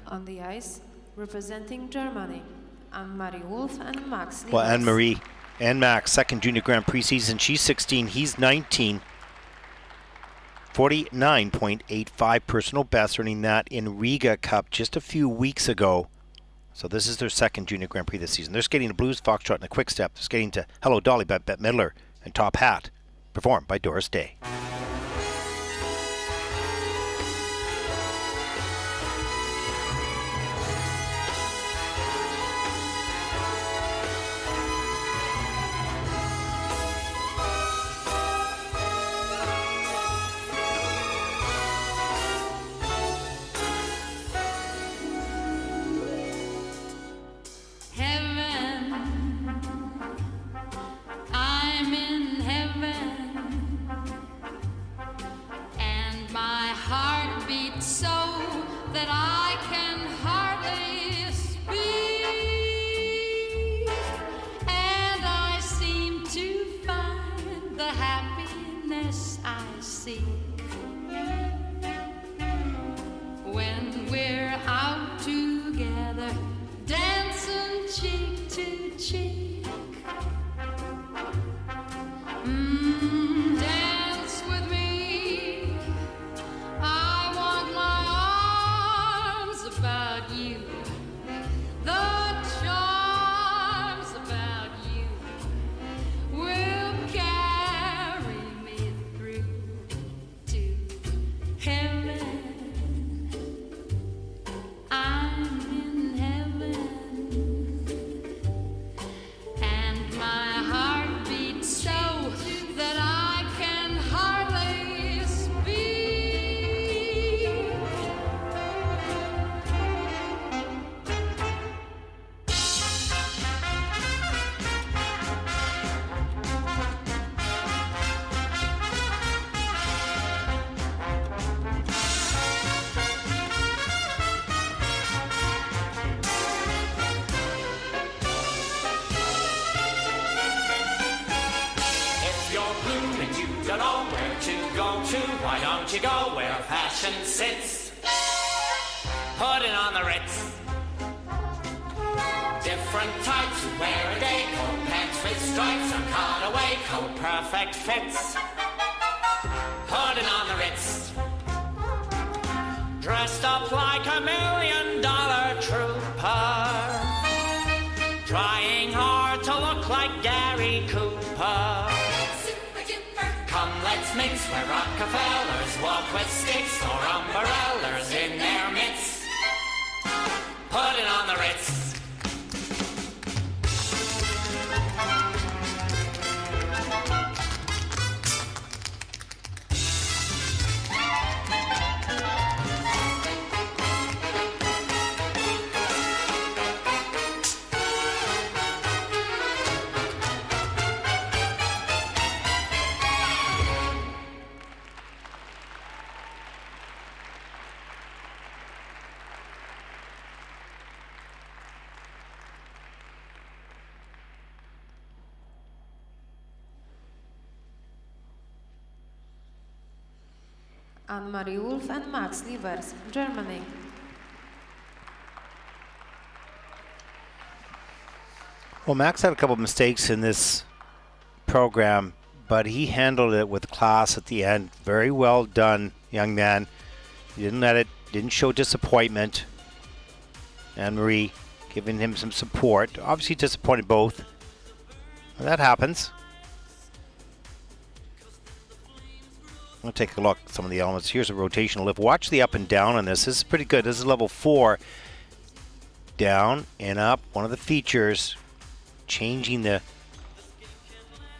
On the ice, representing Germany, Anne-Marie Wolf and Max Liebers. Well, Anne-Marie and Max, second Junior Grand Prix season. She's 16, he's 19. 49.85 personal best, earning that in Riga Cup just a few weeks ago. So this is their second Junior Grand Prix this season. They're skating a blues, foxtrot, and a quick step. They're skating to Hello Dolly by Bette Midler and Top Hat, performed by Doris Day. Why don't you go where fashion sits? Put it on the Ritz. Different types who wear a day coat, pants with stripes, or cutaway coat, perfect fits. Put it on the Ritz. Dressed up like $1 million trooper, trying hard to look like Gary Cooper. Come, let's mix where Rockefellers walk with sticks or umbrellas in their midst. Put it on the Ritz. Anne-Marie Wolf and Max Liebers, Germany. Well, Max had a couple of mistakes in this program, but he handled it with class at the end. Very well done, young man. He didn't show disappointment. Anne-Marie giving him some support. Obviously disappointed both. Well, that happens. I'll take a look at some of the elements. Here's a rotational lift. Watch the up and down on this. This is pretty good. This is level 4. Down and up. One of the features, changing the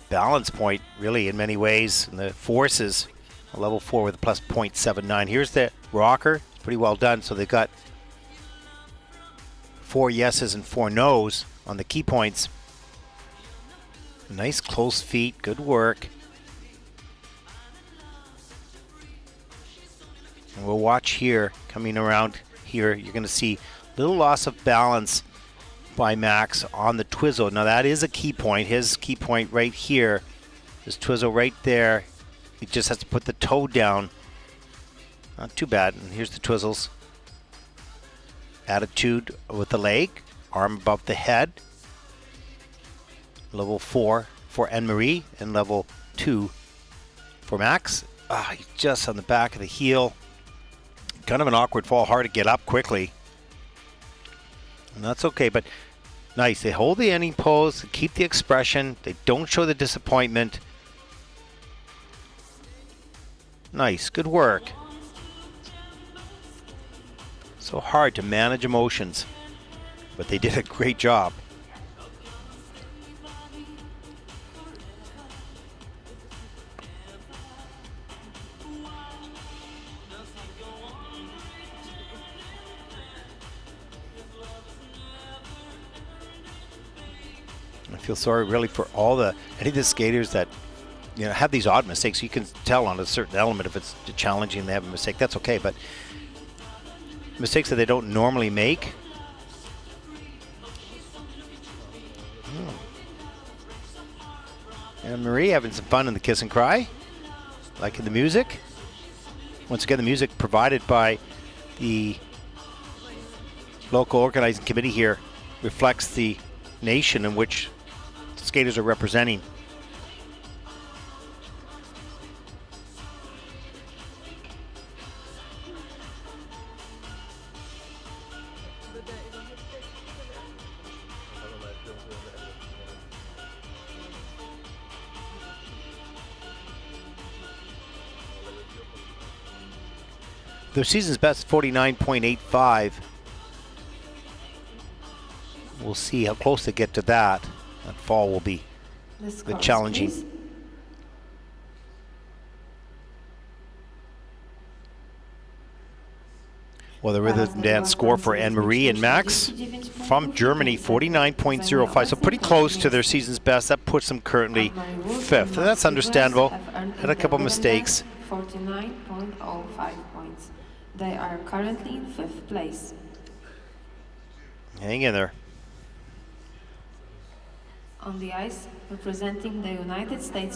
balance point, really, in many ways, and the forces. A level 4 with a plus 0.79. Here's the rocker. It's pretty well done. So they've got 4 yeses and 4 nos on the key points. Nice close feet. Good work. And we'll watch here, coming around here, you're going to see a little loss of balance by Max on the twizzle. Now that is a key point. His key point right here, this twizzle right there. He just has to put the toe down Not too bad. And here's the twizzles. Attitude with the leg, arm above the head. Level 4 for Anne-Marie and level 2 for Max. He's just on the back of the heel. Kind of an awkward fall, hard to get up quickly. And that's okay, but nice. They hold the ending pose, they keep the expression, they don't show the disappointment. Nice, good work. So hard to manage emotions, but they did a great job. I feel sorry really for any of the skaters that have these odd mistakes. You can tell on a certain element if it's challenging they have a mistake. That's okay, but mistakes that they don't normally make. And Marie having some fun in the kiss and cry, liking the music. Once again, the music provided by the local organizing committee here reflects the nation in which skaters are representing. Their season's best 49.85. We'll see how close they get to that. That fall will be a bit challenging. Please. Well, the rhythm dance score for Anne-Marie and Max from Germany, 49.05. So pretty close to their season's best. That puts them currently 5th. And that's understandable. Had a couple mistakes. 49.05 points. They are currently in 5th place. Hang in there. On the ice, representing the United States of